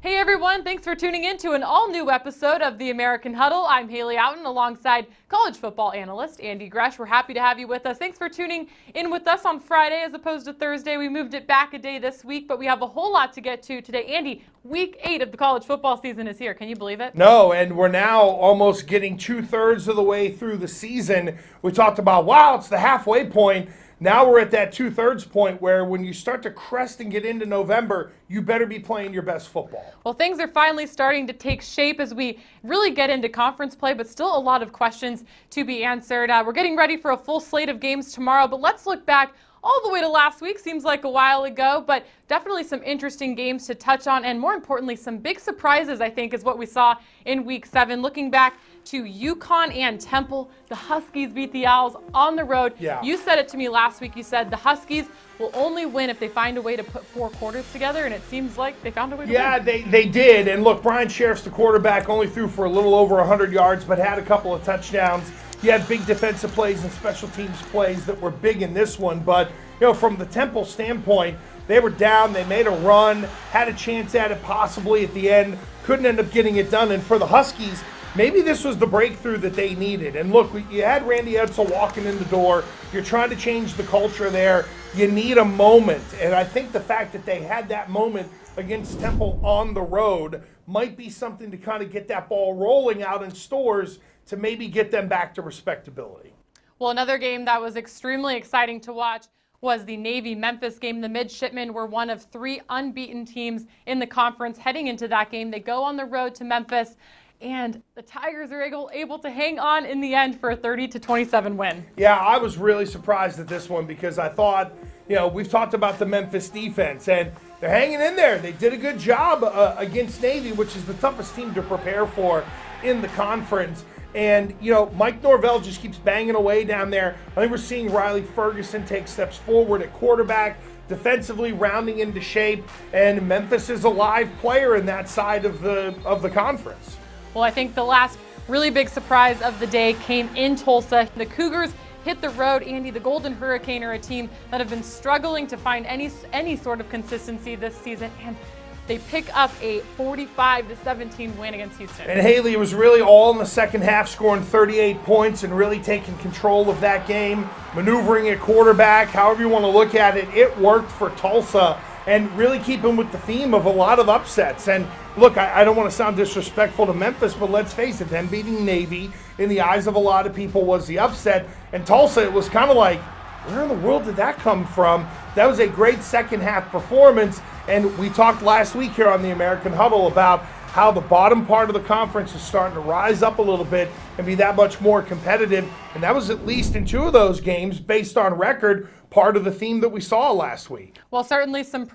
Hey everyone, thanks for tuning in to an all-new episode of the American Huddle. I'm Hali Oughton alongside college football analyst Andy Gresh. We're happy to have you with us. Thanks for tuning in with us on Friday as opposed to Thursday. We moved it back a day this week, but we have a whole lot to get to today. Andy, week 8 of the college football season is here. Can you believe it? No, and we're now almost getting 2/3 of the way through the season. We talked about, wow, it's the halfway point. Now we're at that 2/3 point where when you start to crest and get into November, you better be playing your best football. Well, things are finally starting to take shape as we really get into conference play, but still a lot of questions to be answered. We're getting ready for a full slate of games tomorrow, but let's look back all the way to last week. Seems like a while ago, but definitely some interesting games to touch on, and more importantly, some big surprises, I think, is what we saw in week 7. Looking back to UConn and Temple, the Huskies beat the Owls on the road. Yeah. You said it to me last week. You said the Huskies will only win if they find a way to put 4 quarters together, and it seems like they found a way to win. Yeah, they did. And look, Brian Sheriff's the quarterback, only threw for a little over 100 yards, but had a couple of touchdowns. You had big defensive plays and special teams plays that were big in this one. But, you know, from the Temple standpoint, they were down. They made a run, had a chance at it possibly at the end, couldn't end up getting it done. And for the Huskies, maybe this was the breakthrough that they needed. And look, you had Randy Edsall walking in the door. You're trying to change the culture there. You need a moment. And I think the fact that they had that moment against Temple on the road might be something to kind of get that ball rolling out in stores to maybe get them back to respectability. Well, another game that was extremely exciting to watch was the Navy-Memphis game. The Midshipmen were one of 3 unbeaten teams in the conference heading into that game. They go on the road to Memphis, and the Tigers are able to hang on in the end for a 30-27 win. Yeah, I was really surprised at this one because I thought, you know, we've talked about the Memphis defense, and they're hanging in there. They did a good job against Navy, which is the toughest team to prepare for in the conference. And, you know, Mike Norvell just keeps banging away down there. I think we're seeing Riley Ferguson take steps forward at quarterback, defensively rounding into shape, and Memphis is a live player in that side of the conference. Well, I think the last really big surprise of the day came in Tulsa. The Cougars hit the road. Andy, the Golden Hurricane are a team that have been struggling to find any sort of consistency this season, and they pick up a 45-17 win against Houston. And Hali was really all in the second half, scoring 38 points and really taking control of that game, maneuvering at quarterback, however you want to look at it. It worked for Tulsa and really keeping with the theme of a lot of upsets. And look, I don't want to sound disrespectful to Memphis, but let's face it, them beating Navy in the eyes of a lot of people was the upset. And Tulsa, it was kind of like, where in the world did that come from? That was a great second half performance. And we talked last week here on the American Huddle about how the bottom part of the conference is starting to rise up a little bit and be that much more competitive. And that was at least in 2 of those games, based on record, part of the theme that we saw last week. Well, certainly some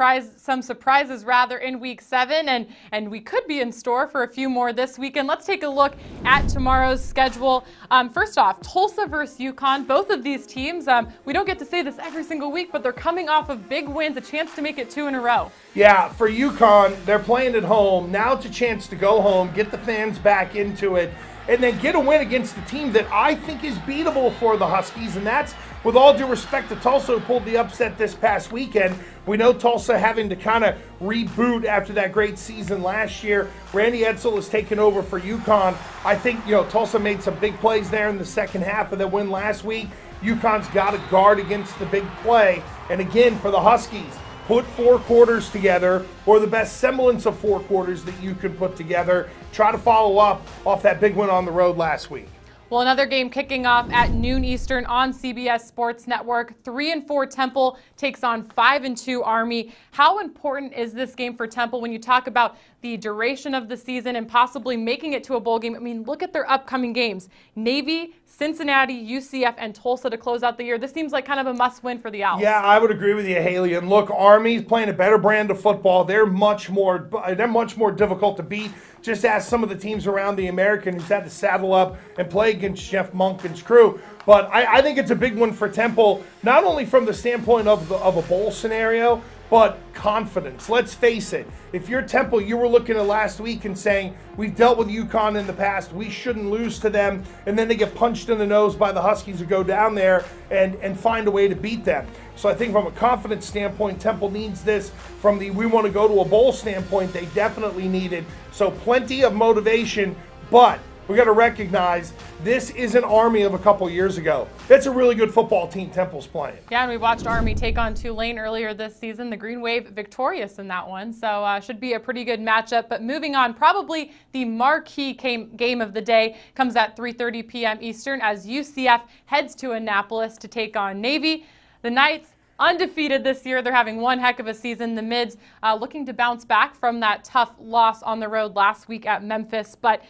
surprises rather in week 7, and we could be in store for a few more this weekend. Let's take a look at tomorrow's schedule. First off, Tulsa versus UConn. Both of these teams, we don't get to say this every single week, but they're coming off of big wins, a chance to make it 2 in a row. Yeah, for UConn, they're playing at home. Now it's a chance to go home, get the fans back into it, and then get a win against the team that I think is beatable for the Huskies, and that's, with all due respect to Tulsa, who pulled the upset this past weekend. We know Tulsa having to kind of reboot after that great season last year. Randy Edsall has taken over for UConn. I think, you know, Tulsa made some big plays there in the second half of the win last week. UConn's got to guard against the big play. And again, for the Huskies, put 4 quarters together, or the best semblance of 4 quarters that you can put together. Try to follow up off that big win on the road last week. Well, another game kicking off at noon Eastern on CBS Sports Network. 3-4 Temple takes on 5-2 Army. How important is this game for Temple when you talk about the duration of the season and possibly making it to a bowl game? I mean, look at their upcoming games. Navy, Cincinnati, UCF, and Tulsa to close out the year. This seems like kind of a must-win for the Owls. Yeah, I would agree with you, Hali. And look, Army's playing a better brand of football. They're much more difficult to beat. Just ask some of the teams around the American who's had to saddle up and play against Jeff Monken's crew. But I think it's a big one for Temple, not only from the standpoint of a bowl scenario, but confidence. Let's face it, if you're Temple, you were looking at last week and saying, we've dealt with UConn in the past, we shouldn't lose to them, and then they get punched in the nose by the Huskies who go down there and find a way to beat them. So I think from a confidence standpoint, Temple needs this. From the we want to go to a bowl standpoint, they definitely need it. So plenty of motivation, but we got to recognize this is an Army of a couple years ago. That's a really good football team Temple's playing. Yeah, and we watched Army take on Tulane earlier this season. The Green Wave victorious in that one, so should be a pretty good matchup. But moving on, probably the marquee game of the day comes at 3:30 p.m. Eastern as UCF heads to Annapolis to take on Navy. The Knights, undefeated this year. They're having one heck of a season. The Mids looking to bounce back from that tough loss on the road last week at Memphis. But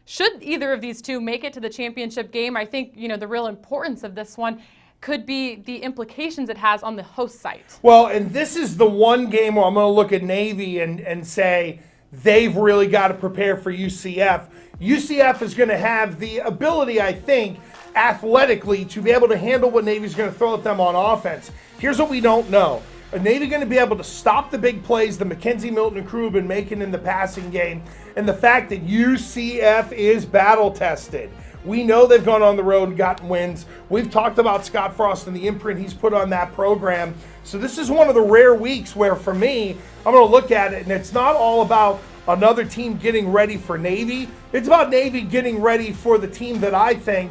should either of these two make it to the championship game, I think, the real importance of this one could be the implications it has on the host site. Well, and this is the one game where I'm going to look at Navy and say they've really got to prepare for UCF. UCF is going to have the ability, I think, athletically to be able to handle what Navy's going to throw at them on offense. Here's what we don't know. Are Navy going to be able to stop the big plays that Mackenzie Milton and crew have been making in the passing game? And the fact that UCF is battle-tested. We know they've gone on the road and gotten wins. We've talked about Scott Frost and the imprint he's put on that program. So this is one of the rare weeks where, for me, I'm going to look at it, and it's not all about another team getting ready for Navy. It's about Navy getting ready for the team that I think,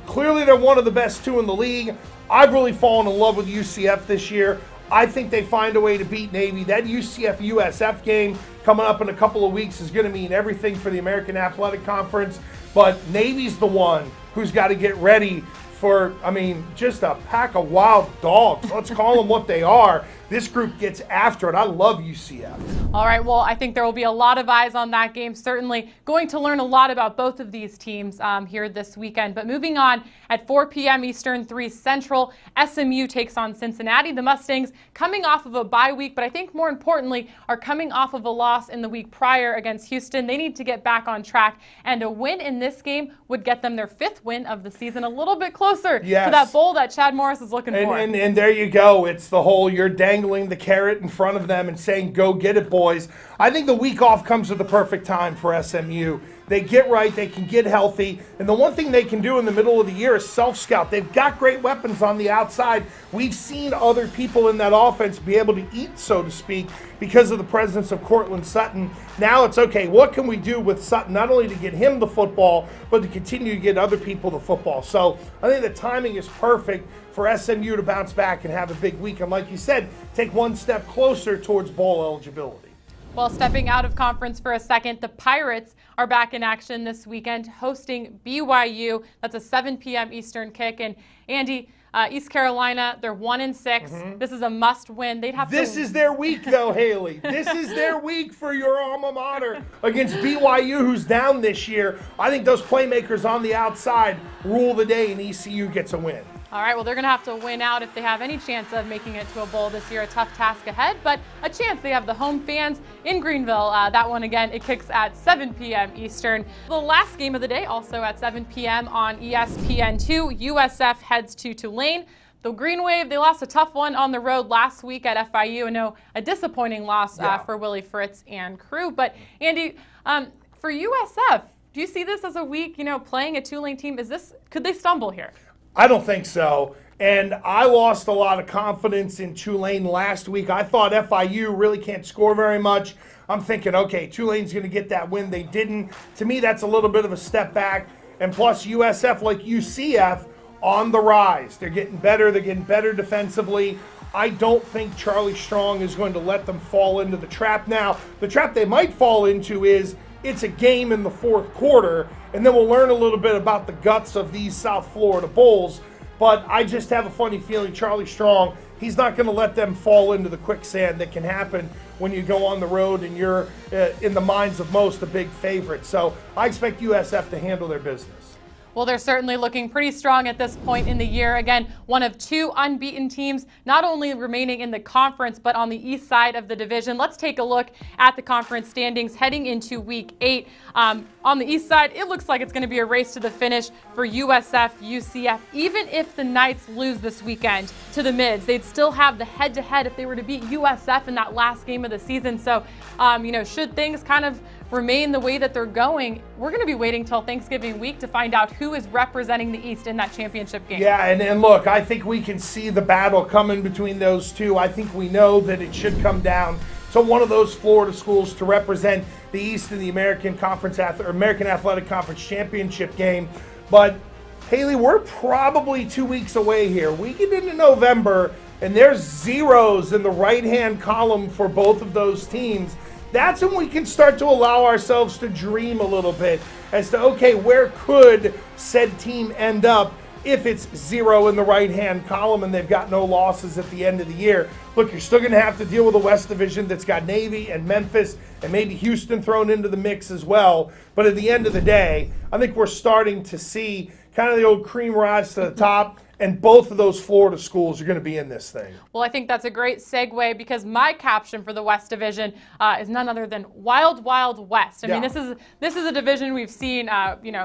clearly they're one of the best two in the league. I've really fallen in love with UCF this year. I think they find a way to beat Navy. That UCF-USF game coming up in a couple of weeks is going to mean everything for the American Athletic Conference. But Navy's the one who's got to get ready for, just a pack of wild dogs. Let's call them what they are. This group gets after it. I love UCF. All right, well, I think there will be a lot of eyes on that game. Certainly going to learn a lot about both of these teams here this weekend. But moving on, at 4 p.m. Eastern, 3 Central, SMU takes on Cincinnati. The Mustangs coming off of a bye week, but I think more importantly are coming off of a loss in the week prior against Houston. They need to get back on track, and a win in this game would get them their 5th win of the season, a little bit closer to that bowl that Chad Morris is looking for. And there you go. It's the whole you're dangling the carrot in front of them and saying, go get it, boys. I think the week off comes at the perfect time for SMU. They get right, they can get healthy, and the one thing they can do in the middle of the year is self-scout. They've got great weapons on the outside. We've seen other people in that offense be able to eat, so to speak, because of the presence of Cortland Sutton. Now it's, okay, what can we do with Sutton, not only to get him the football, but to continue to get other people the football. So I think the timing is perfect for SMU to bounce back and have a big week. And like you said, take one step closer towards bowl eligibility. Well, stepping out of conference for a second, the Pirates are back in action this weekend, hosting BYU. That's a 7 p.m. Eastern kick. And Andy, East Carolina, they're 1-6. This is a must-win. They'd have This is their week, though, Haley. This is their week for your alma mater against BYU, who's down this year. I think those playmakers on the outside rule the day, and ECU gets a win. All right, well, they're going to have to win out if they have any chance of making it to a bowl this year. A tough task ahead, but a chance. They have the home fans in Greenville. That one, again, it kicks at 7 p.m. Eastern. The last game of the day, also at 7 p.m. on ESPN2, USF heads to Tulane. The Green Wave, they lost a tough one on the road last week at FIU. I know a disappointing loss for Willie Fritz and crew. But, Andy, for USF, do you see this as a week, playing a Tulane team? Could they stumble here? I don't think so. And I lost a lot of confidence in Tulane last week. I thought FIU really can't score very much. I'm thinking, okay, Tulane's going to get that win. They didn't. To me, that's a little bit of a step back. And plus, USF, like UCF, on the rise. They're getting better. They're getting better defensively. I don't think Charlie Strong is going to let them fall into the trap. Now, the trap they might fall into is it's a game in the fourth quarter, and then we'll learn a little bit about the guts of these South Florida Bulls. But I just have a funny feeling Charlie Strong, he's not going to let them fall into the quicksand that can happen when you go on the road and you're, in the minds of most, a big favorite. So I expect USF to handle their business. Well, they're certainly looking pretty strong at this point in the year. Again, one of 2 unbeaten teams, not only remaining in the conference, but on the east side of the division. Let's take a look at the conference standings heading into week 8. On the east side, it looks like it's going to be a race to the finish for USF, UCF. Even if the Knights lose this weekend to the Mids, they'd still have the head-to-head if they were to beat USF in that last game of the season. So, should things kind of remain the way that they're going, we're going to be waiting till Thanksgiving week to find out who is representing the East in that championship game. Yeah, and look, I think we can see the battle coming between those two. I think we know that it should come down to one of those Florida schools to represent the East in the American Athletic Conference Championship game. But, Haley, we're probably 2 weeks away here. We get into November, and there's zeros in the right-hand column for both of those teams. That's when we can start to allow ourselves to dream a little bit as to, okay, where could said team end up if it's 0 in the right-hand column and they've got no losses at the end of the year. Look, you're still going to have to deal with a West Division that's got Navy and Memphis and maybe Houston thrown into the mix as well. But at the end of the day, I think we're starting to see kind of the old cream rise to the top. And both of those Florida schools are going to be in this thing. Well, I think that's a great segue because my caption for the West Division is none other than Wild Wild West. I mean, this is a division we've seen.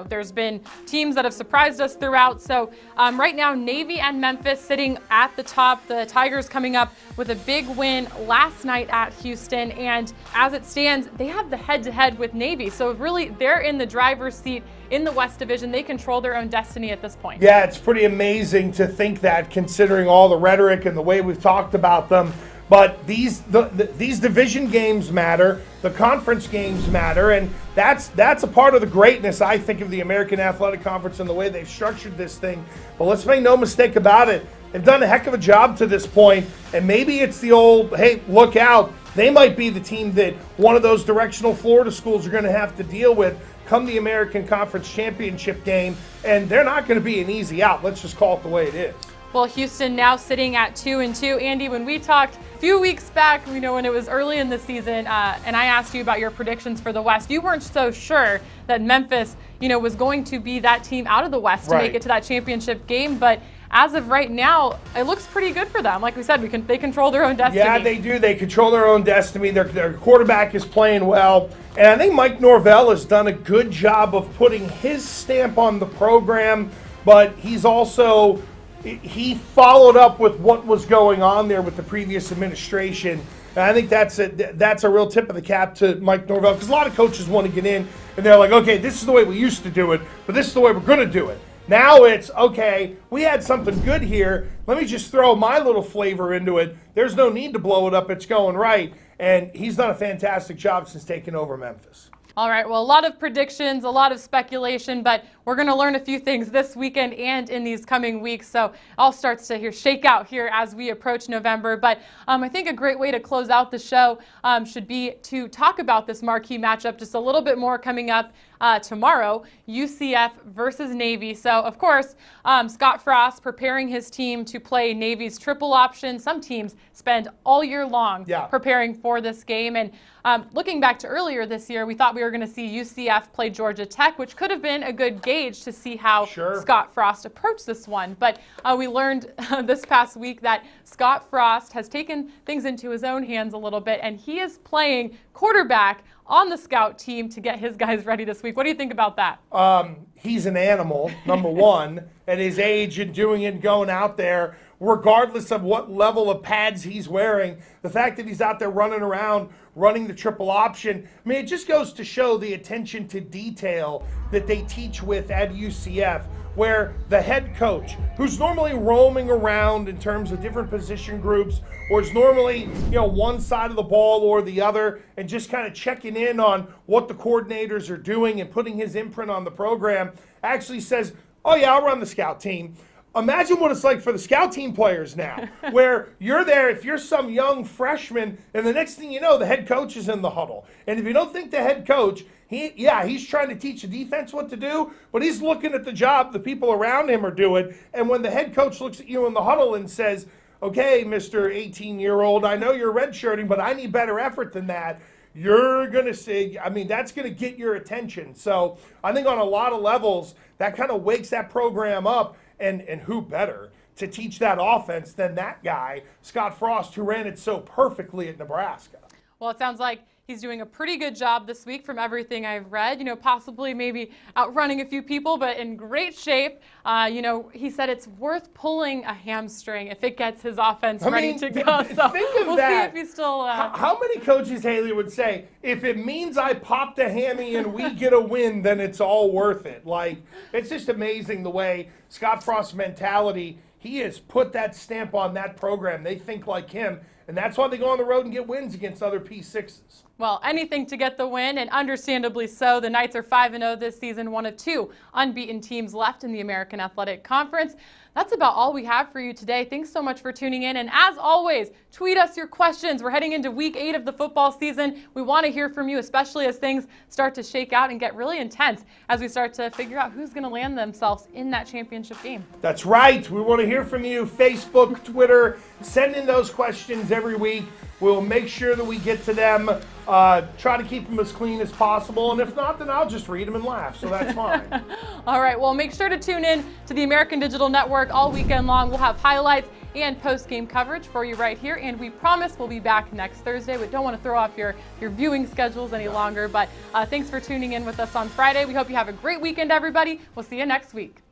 There's been teams that have surprised us throughout. So right now, Navy and Memphis sitting at the top. The Tigers coming up with a big win last night at Houston, and as it stands, they have the head-to-head with Navy. So really, they're in the driver's seat in the West Division. They control their own destiny at this point. Yeah, it's pretty amazing to think that, considering all the rhetoric and the way we've talked about them. But these division games matter, the conference games matter, and that's a part of the greatness, I think, of the American Athletic Conference and the way they've structured this thing. But let's make no mistake about it. They've done a heck of a job to this point, and maybe it's the old, hey, look out. They might be the team that one of those directional Florida schools are going to have to deal with come the American Conference Championship game, and they're not going to be an easy out. Let's just call it the way it is. Well, Houston now sitting at 2-2. Andy, when we talked a few weeks back, when it was early in the season, and I asked you about your predictions for the West, you weren't so sure that Memphis, was going to be that team out of the West to make it to that championship game, but as of right now, it looks pretty good for them. Like we said, they control their own destiny. Yeah, they do. They control their own destiny. Their quarterback is playing well. And I think Mike Norvell has done a good job of putting his stamp on the program, but he followed up with what was going on there with the previous administration. And I think that's a real tip of the cap to Mike Norvell, because a lot of coaches want to get in, and they're like, okay, this is the way we used to do it, but this is the way we're going to do it. Now it's, okay, we had something good here. Let me just throw my little flavor into it. There's no need to blow it up. It's going right. And he's done a fantastic job since taking over Memphis. All right, well, a lot of predictions, a lot of speculation, but we're going to learn a few things this weekend and in these coming weeks. So all starts to shake out here as we approach November. But I think a great way to close out the show should be to talk about this marquee matchup just a little bit more coming up tomorrow, UCF versus Navy. So, of course, Scott Frost preparing his team to play Navy's triple option. Some teams spend all year long preparing for this game. And looking back to earlier this year, we thought we were going to see UCF play Georgia Tech, which could have been a good gauge to see how Scott Frost approached this one. But we learned this past week that Scott Frost has taken things into his own hands a little bit, and he is playing quarterback on the scout team to get his guys ready this week. What do you think about that? He's an animal, number one, at his age and doing it and going out there, regardless of what level of pads he's wearing. The fact that he's out there running around, running the triple option, I mean, it just goes to show the attention to detail that they teach with at UCF, where the head coach, who's normally roaming around in terms of different position groups, or is normally, one side of the ball or the other, and just kind of checking in on what the coordinators are doing and putting his imprint on the program, actually says, oh yeah, I'll run the scout team. Imagine what it's like for the scout team players now, where you're there, if you're some young freshman, and the next thing you know, the head coach is in the huddle. And if you don't think the head coach, he's trying to teach the defense what to do, but he's looking at the job the people around him are doing. And when the head coach looks at you in the huddle and says, okay, Mr. 18-year-old, I know you're redshirting, but I need better effort than that, you're going to see, I mean, that's going to get your attention. So I think on a lot of levels, that kind of wakes that program up. And who better to teach that offense than that guy, Scott Frost, who ran it so perfectly at Nebraska. Well, it sounds like he's doing a pretty good job this week from everything I've read, possibly maybe outrunning a few people, but in great shape. He said it's worth pulling a hamstring if it gets his offense ready to go. So think of we'll that. see if he's still. How many coaches, Haley, would say, if it means I popped a hammy and we get a win, then it's all worth it? Like, it's just amazing the way Scott Frost's mentality, he has put that stamp on that program. They think like him. And that's why they go on the road and get wins against other P6s. Well, anything to get the win, and understandably so. The Knights are 5-0 this season, one of 2 unbeaten teams left in the American Athletic Conference. That's about all we have for you today. Thanks so much for tuning in. And as always, tweet us your questions. We're heading into week 8 of the football season. We want to hear from you, especially as things start to shake out and get really intense as we start to figure out who's going to land themselves in that championship game. That's right. We want to hear from you. Facebook, Twitter, send in those questions every week. We'll make sure that we get to them. Try to keep them as clean as possible. And if not, then I'll just read them and laugh. So that's fine. All right. Well, make sure to tune in to the American Digital Network all weekend long. We'll have highlights and post-game coverage for you right here. And we promise we'll be back next Thursday. We don't want to throw off your viewing schedules any longer. But thanks for tuning in with us on Friday. We hope you have a great weekend, everybody. We'll see you next week.